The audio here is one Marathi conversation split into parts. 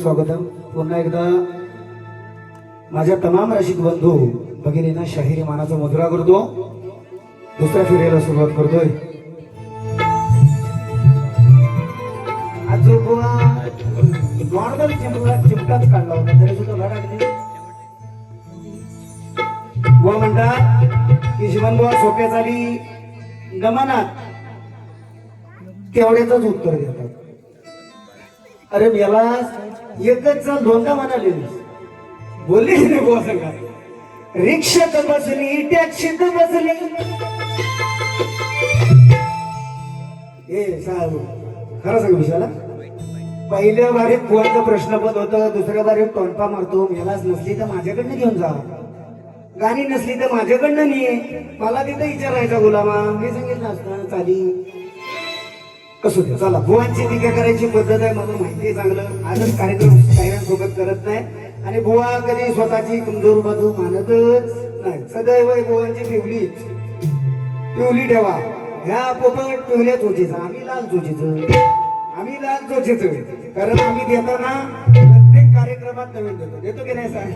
स्वागतम. पुन्हा एकदा माझ्या तमाम रसिक बंधू भगिनींना शाहिरी मानाचा मुजरा करतो. दुसऱ्या फेरीला सुरुवात करतोय. आजोबा नॉर्मल चिमटाच काढला होता तरी सुद्धा भडाकली. बुवा म्हणतात की शिवनबुवा सोप्या चाली गमनात तेवढ्याच उत्तर देतात. अरे याला एकच चाल दोनदा म्हणाले बोलली नाही बुवा सांगा. रिक्षात बसली टॅक्सीत बसली. साहेब खरं सांग विषयाला पहिल्या बारीत बुवाचा प्रश्नपद होतं, दुसऱ्या बारीत टोनपा मारतो. यालाच नसली तर माझ्याकडनं घेऊन जा, गाणी नसली तर माझ्याकडनं नाही. मला तिथं विचारायचा गुलामा, मी सांगितलं असतं चाली. कसं ते चला बुवांची टीका करायची पद्धत आहे मला माहिती आहे चांगलं. आजच कार्यक्रम सोबत करत नाही आणि बुवा कधी स्वतःची कमजोर बाजू मानतच नाही. सदैव बुवांची पिवली ठेवा. ह्या पोपट पिवल्या चोचीचा, आम्ही लाल चोचीचं. आम्ही लाल चोचीचं कारण आम्ही देताना प्रत्येक कार्यक्रमात नवीन देतो की नाही सांग.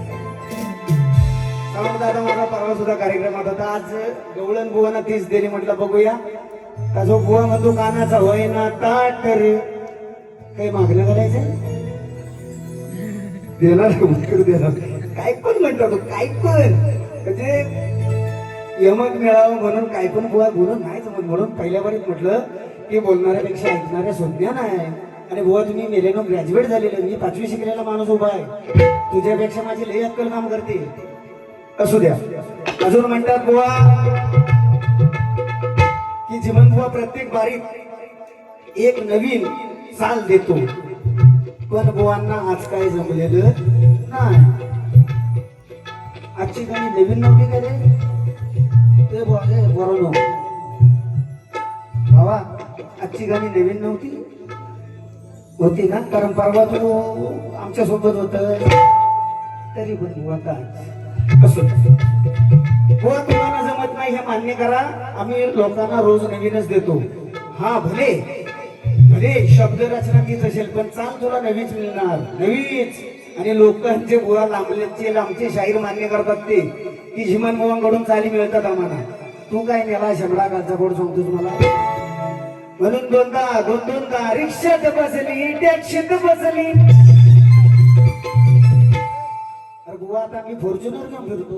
दादा माझा परवा सुद्धा कार्यक्रमात होता. आज गवळण बुवाना 30 दिली म्हटलं बघूया. त्याचा बुवा म्हणतो कानाचा होय ना ताट रे. काही मागणं करायचं देणार देणार काय पण म्हणतो काय पण म्हणजे यमक मिळावं म्हणून काय पण बुवा बोलून नाही जमत. म्हणून पहिल्या बारीत म्हटलं की बोलणाऱ्यापेक्षा ऐकणाऱ्या संज्ञान आहे. आणि बुवा तुम्ही मेलेनो ग्रॅज्युएट झालेले, मी 5वी शिकलेला माणूस उभा आहे. तुझ्यापेक्षा माझी लई अक्कल काम करते. असू द्या. अजून म्हणतात बुवा की जीवन बुवा प्रत्येक बारीत एक नवीन चाल देतो. पण बुवांना आज काय जमलेलं नाही. आजची गाणी नवीन नव्हती का रे ते बरोबर भावा. आजची गाणी नवीन नव्हती होती ना, कारण परवा तू आमच्या सोबत होत तरी पण बुवा काय असं बुवा तुम्हाला जमत नाही हे मान्य करा. आम्ही लोकांना रोज नवीनच देतो. हा भले भले शब्द रचना तीच असेल पण चाल तुला नवीच मिळणार नवीच. आणि लोकांचे बुवा लांबचे शाहीर मान्य करतात ते की झिमन बुवांकडून चाली मिळतात आम्हाला. तू काय नेला शंभरा कालचा कोड सांगतोस मला. म्हणून दोनदा रिक्षात बसली टॅक्सीत बसली. अरे बुवा आता मी फॉर्च्युनर घेऊन फिरतो.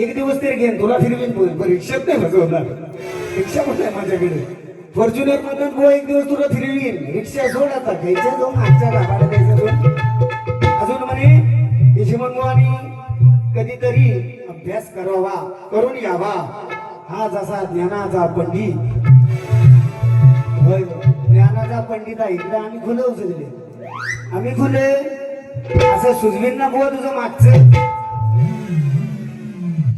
एक दिवस तरी घेईन तुला फिरवीन. रिक्षात नाही बसवणार. रिक्षा पण आहे माझ्याकडे. फॉर्च्युनर मधून बुवा एक दिवस तुला फिरवीन. रिक्षा सोड आता घ्यायच्या जाऊन आजच्या गावाला द्यायचं. अजून म्हणे यशमन बुवानी कधीतरी अभ्यास करावा करून यावा. हा जसा ज्ञानाचा पंडित ज्ञानाचा पंडित आहे. इकडे आम्ही खुले उचलले. आम्ही खुले असं सुजवीन ना बुवा तुझं मागचं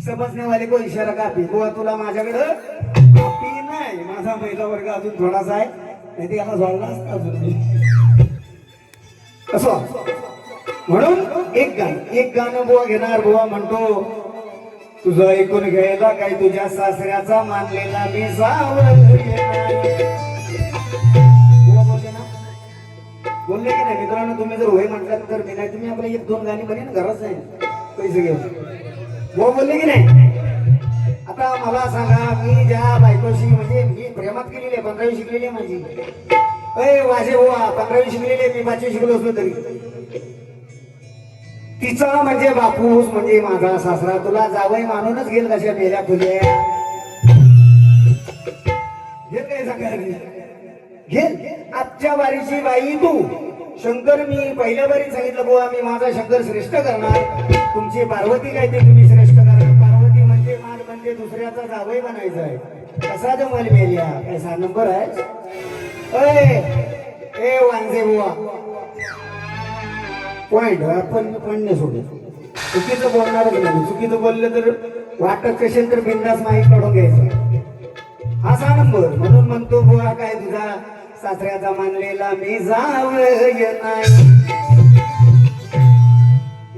समजण्यावाले को इशारा कापी. बुवा तुला माझ्याकडं कापी नाही. माझा महिला वर्ग अजून थोडासा आहे नाही ते याला जोडला असता अजून कसं. म्हणून एक गाणं बुवा घेणार. बुवा म्हणतो तुझं ऐकून घ्यायला काय तुझ्या सासऱ्याचा मानलेला मी बोलले की नाही मित्रांनो. तुम्ही जर होय म्हटलं तर मी नाही. तुम्ही आपल्या 1-2 गाणी बनेन घरच नाही पैसे घेऊन बुवा बोलले की नाही. आता मला सांगा मी ज्या बायकोशी म्हणजे मी प्रेमात केलेली आहे 15वी शिकलेली आहे माझी. वाजे बुवा 15वी शिकलेली आहे. मी 5वी शिकलो असलो तरी तिचा म्हणजे बापूस म्हणजे माझा सासरा तुला जावई मानूनच घेईल कशा मेल्या फुल्या घेल काय सांगायला घेल. आजच्या बारीची बाई तू शंकर. मी पहिल्या बारीत सांगितलं बुवा मी माझा शंकर श्रेष्ठ करणार. तुमची पार्वती काय ते तुम्ही श्रेष्ठ करणार. पार्वती म्हणजे मान म्हणजे दुसऱ्याचा जावई बनायचा आहे. कसा जमल मेल्या काय 6 नंबर आहे. ए वांजे बुवा पॉइंट आपण नाही सोडत. चुकीचं बोलणारच नाही. चुकीचं बोललं तर वाटत असेल तर बिंदास माहीत काढून घ्यायचं. हा 6 नंबर. म्हणून म्हणतो बुवा काय तुझा सासऱ्याचा मानलेला मी जावई नाही.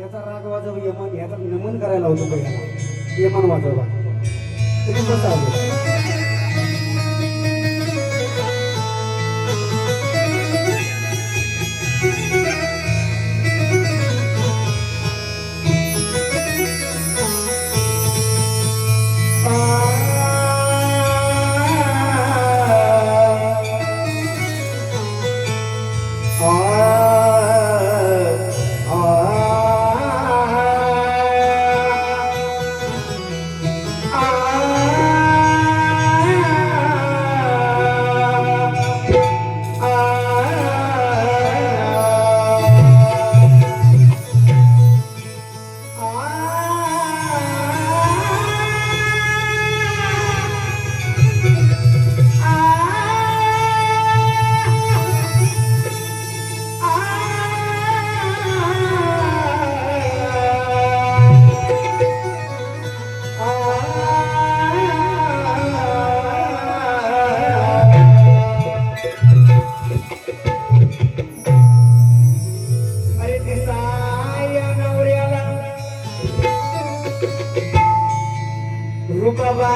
याचा राग वाजव यमन. याचा नमन करायला होतो पहिला यमन वाजवा. तुम्ही कसं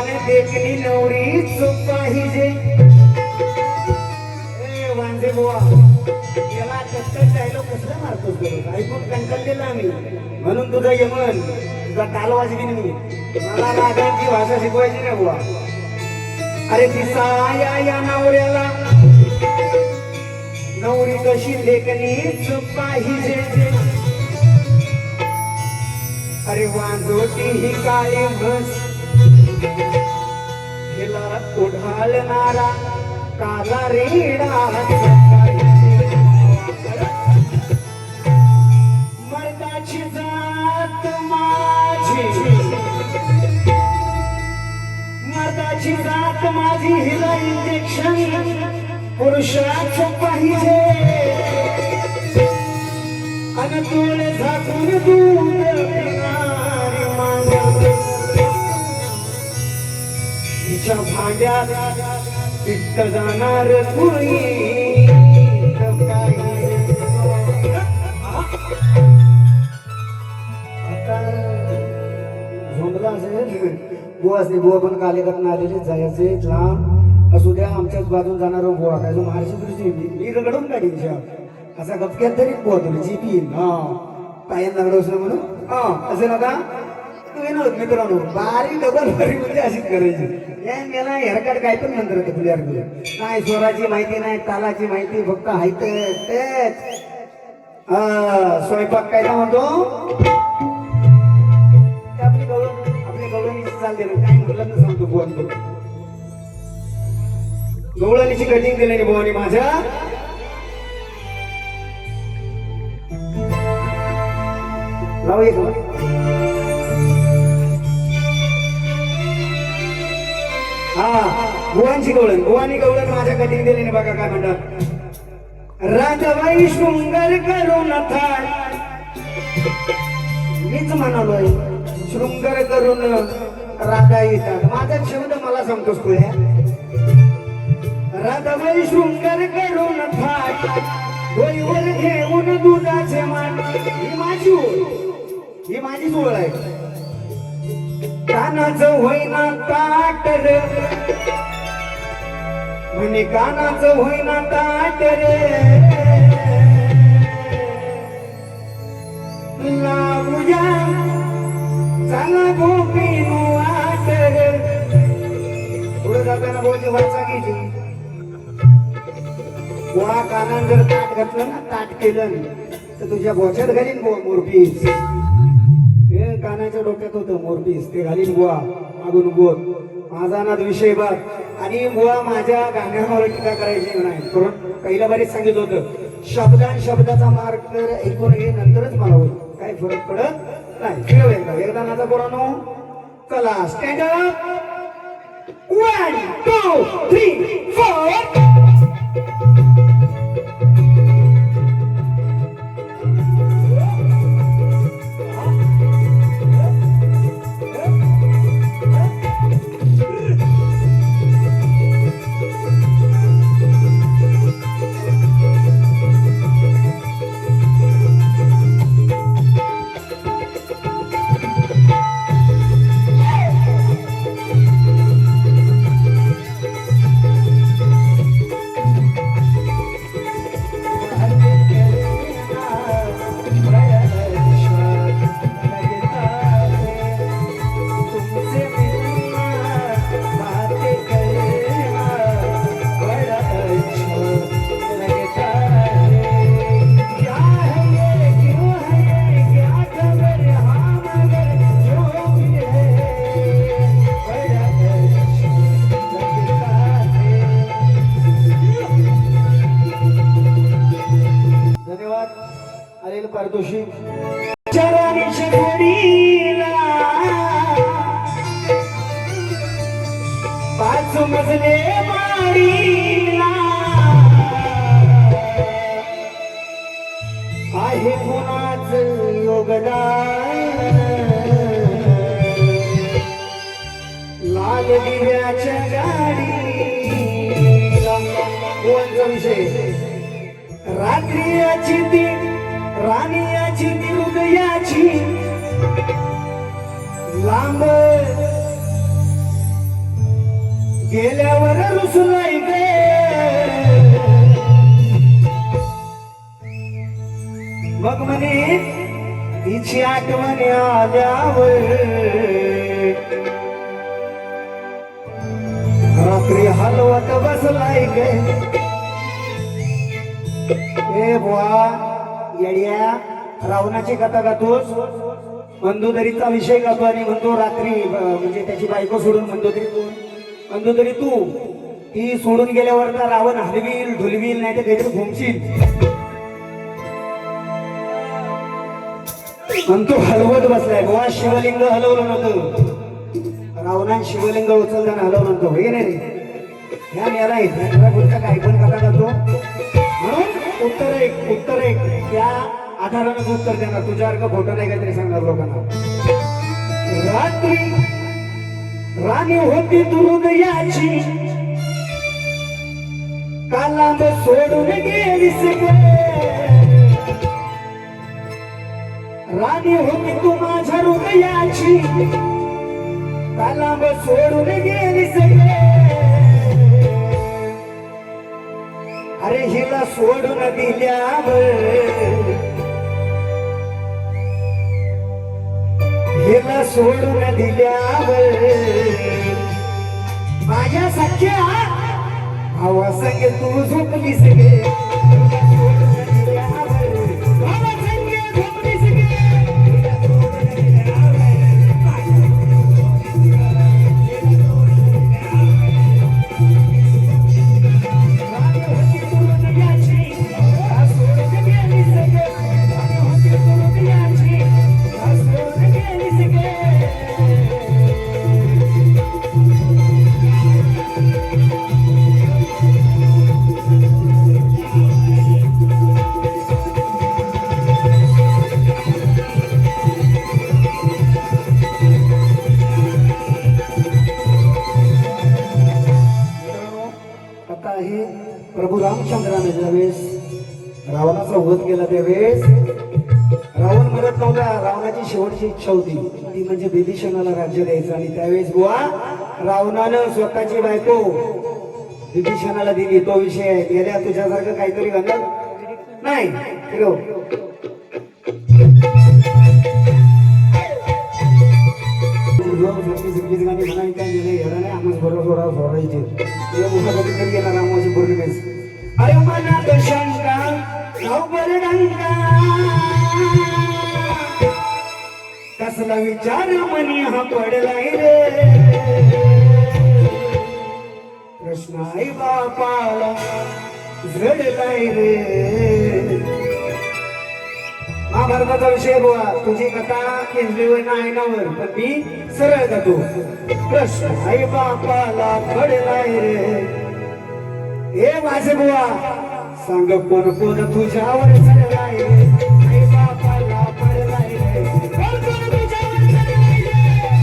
वान देखणी नवरीच पाहिजे. ए वांजे बुवा, याला कष्ट डायलॉग कसला मारतोस बरं? ऐकून कंटाळलेलो आम्ही, म्हणून तुझं यमन तुझा कालवाज बी नाही. मला रागांची भाषा शिकवायची नाही बुवा. अरे दिसाया या नवऱ्याला नवरी कशी देखणीच पाहिजे. अरे वांजोटी ही काळी म्हस हिला उढालणारा काला रेडा मर्दाची जात माझी, मर्दाची जात माझी हिला इंजेक्शन पुरुषाच पाहिजे. अन डोळे झाकून दूध पिणारी मांजर तिच्या भांड्यात पित्त जाणार तुळी. झोंबला असेल बुवा असते. बुवा पण कालेकरनं आलेले जायचे लांब असू द्या. आमच्याच बाजून जाणार बुवा काय जो महाराष्ट्र मी रगडून काढीन असा गपक्यात तरी बुवा तुला जीपी पायान लागलं असं म्हणून असं नका. विनोद मित्रांनो, बारी डबल बारी म्हणजे अशीच करायची. याला हेरकाट काय पण नंतर प्लेअर नाही. स्वराची माहिती नाही, तालाची माहिती फक्त हायत तेच. स्वयंपाक काय म्हणतो आपली गवळणीची चालते ना. काय म्हटलं तर सांगतो बुवा, गवळणीची कटिंग दिली बुवानी माझ्या. लाव एक बुवांची गवळण, बुवानी गवळण माझ्या कटिंग दिली बघा. काय म्हणतात, राधाबाई शृंगार करून थाळ. मीच म्हणालोय शृंगार करून राधा येतात. माझा शब्द मला सांगतोस तुझ्या. राधाबाई शृंगार करून थाळ डोईवर घेऊन दुधाचे मान. ही माझी ओळ, ही माझीच ओळ आहे. कानाचं होईना ताट रे म्हणे, कानाचं होईना ताट रे लावूया चला गोपीनो वाट रे. पुढे जाताना बोलची वाचा घ्यायची. बुवा कानान जर ताट घातलं ना, ताट केलं तर तुझ्या बोच्यात घालीन बुवा मोरपीस. ते कानाच्या डोक्यात होतं मोरपीस, ते घालीन बुवा मागून बोल. माझा नाद विषय बघ. आणि बुवा माझ्या गाण्यावर टीका करायची नाही. करून पहिल्या बारीच सांगितलं होतं, शब्दान शब्दाचा मार्ग ऐकून घे, नंतरच मला होईल. काही फरक पडत नाही. फिरव एकदा माझा पोरांनो. चला स्टँड अप. 1 2 3 4. पारितोषिक चरणी गोडीला 5 मजले माडीला आहे कोणाच योगदान. लाल दिव्याच्या गाडीला कोणचा विषय रात्रीची ती राणीयाची ती हृदयाची लांब गेल्यावर रुसलाय गे मग म्हणे तिची आठवण आल्यावर रात्री हलवत बसलाय गे ए बुवा येड्या रावणाची कथा गातोस मंदोदरीचा विषय गातो आणि म्हणतो रात्री म्हणजे त्याची बायको सोडून मंदोदरी तू ती सोडून गेल्यावर तर रावण हलवील ढुलवील नाही तर काहीतरी घुमशील म्हणतो हलवत बसलाय बुवा शिवलिंग हलवलं नव्हतं रावणाने शिवलिंग उचलताना हलवलं नव्हतं हे नाही रे ह्या मेला पुढचा काय पण कथा गातो म्हणून उत्तर एक त्या आधारानं उत्तर देणार तुझ्यासारखं खोटं नाही काहीतरी सांगणार लोकांना रात्री राणी होती दुर्दयाची कालांब सोडून गेलीस गे राणी होती तू माझ्या हृदयाची कालांब सोडून गेलीस गे अरे हिला सोडून दिल्यावर हिला सोडून दिल्यावर माझ्या सख्या भावासंगे तू झोपलीस गे प्रभू रामचंद्राने ज्यावेळेस रावणाचा वध केला त्यावेळेस रावण मरत नव्हता रावणाची शेवटची इच्छा होती ती म्हणजे विभीषणाला राज्य द्यायचं आणि त्यावेळेस बुवा रावणानं स्वतःची बायको विभीषणाला दिली तो विषय आहे गेल्या तुझ्यासारखं काहीतरी घालत नाही अरे मनात शंका कसला विचार मनी हा पडलाय रे कृष्ण आई बापाला झडलाय रे महाभारताचा विषय बुवा तुझी कथा केंद्रीय नायनावर पण मी सरळ गातो कृष्ण आई बापाला पडलाय रे हे माझे बुवा सांग कोण कोण तुझ्यावर चढलाय रे आई बापाला पडलाय रे कोण कोण तुझ्यावर चढलाय रे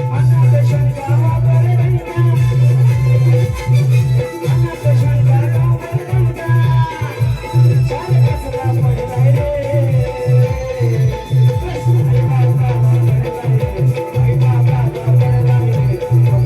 मनात शंका वावरता मनात शंका वावरता चाल कसला पडलाय रे आई बापाला पडलाय रे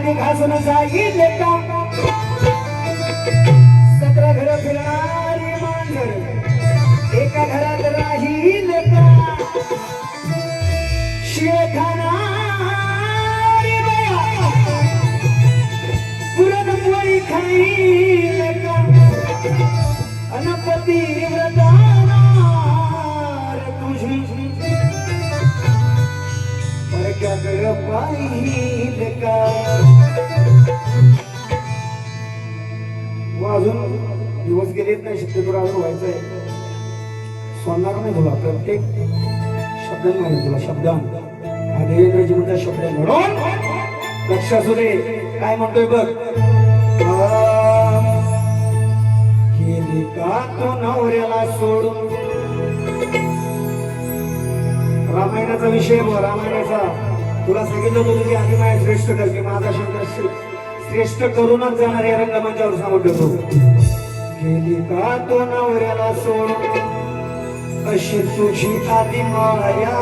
मध्ये घासून जाईल का 17 घर फिरणारी मांजर एका घरात राहील का शिळ खाणारी बाया पुरणपोळी खाईल का अनपती व्रतानार तुझी परक्याकडे पाहिल का अजून दिवस गेलेत नाही शक्यतो अजून व्हायचंय सोडणार नाही तुला प्रत्येक शब्दान मारेल तुला शब्दान हा देवेंद्रजी म्हणता शब्द म्हणून लक्ष असू दे काय म्हणतोय बघ केली का तो नवऱ्याला सोडून रामायणाचा विषय बघ रामायणाचा तुला सांगितलं होतं की आधी माझ्या श्रेष्ठ करते माझा शंकर श्रेष्ठ करूनच जाणार या रंगमंचावर सांगत होतो गेली का तो नवऱ्याला सोडून अशी तुझी आधी माया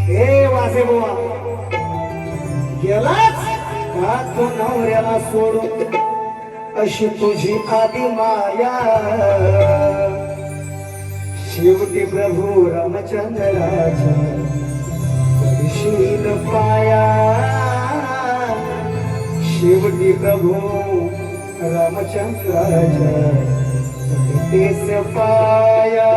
हे वासे बुवा गेलाच का तो नवऱ्याला सोडून अशी तुझी आधी माया शेवटी प्रभू रामचंद्राच्या करशील पाया शेवटी प्रभू रामचंद्राच्या तेच पाया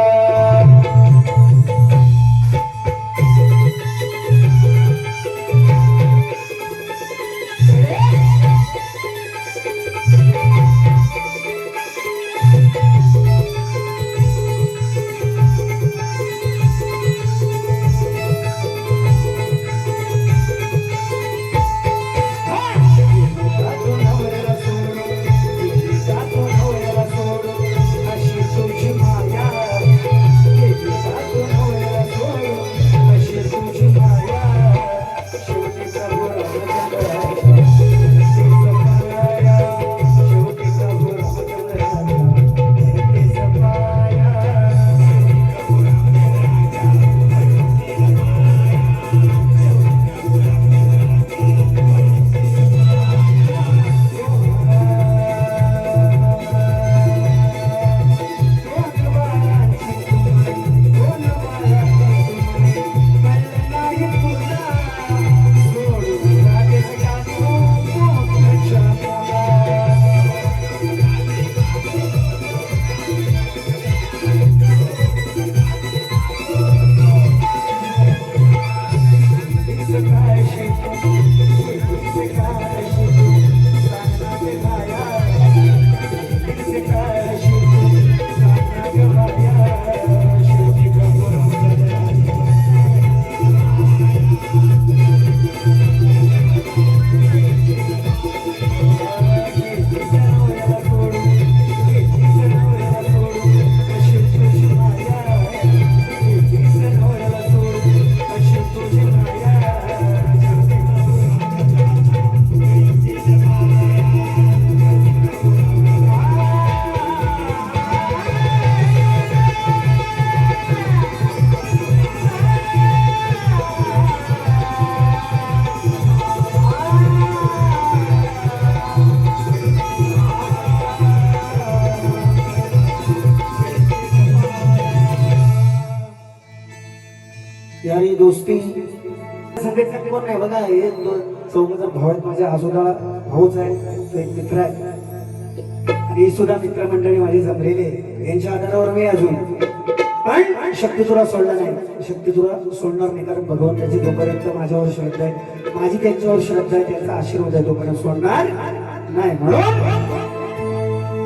यारी दोस्ती संघटना कोण नाही बघा हे चौघजण भाऊ आहेत माझ्या हा सुद्धा भाऊच आहे तो एक मित्र आहे आणि ही सुद्धा मित्रमंडळी माझी जमलेली यांच्या आधारावर मी अजून पण शक्ती तुला सोडला नाही शक्ती तुला सोडणार नाही कारण भगवंताची जोपर्यंत माझ्यावर श्रद्धा आहे माझी त्यांच्यावर श्रद्धा आहे त्यांचा आशीर्वाद आहे तोपर्यंत सोडणार नाही म्हणून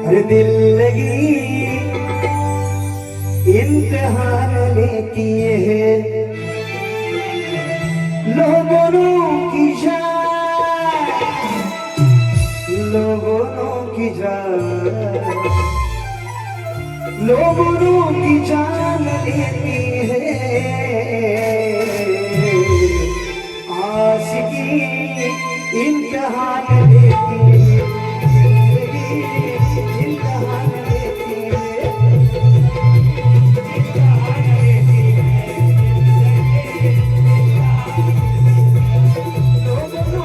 अरे दिल लगी इम्तिहान लेती है लोगों की जान लेती है आशिकी इम्तिहान लेती है इम्तिहान लेती है लोगों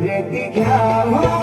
आरती घ्या हो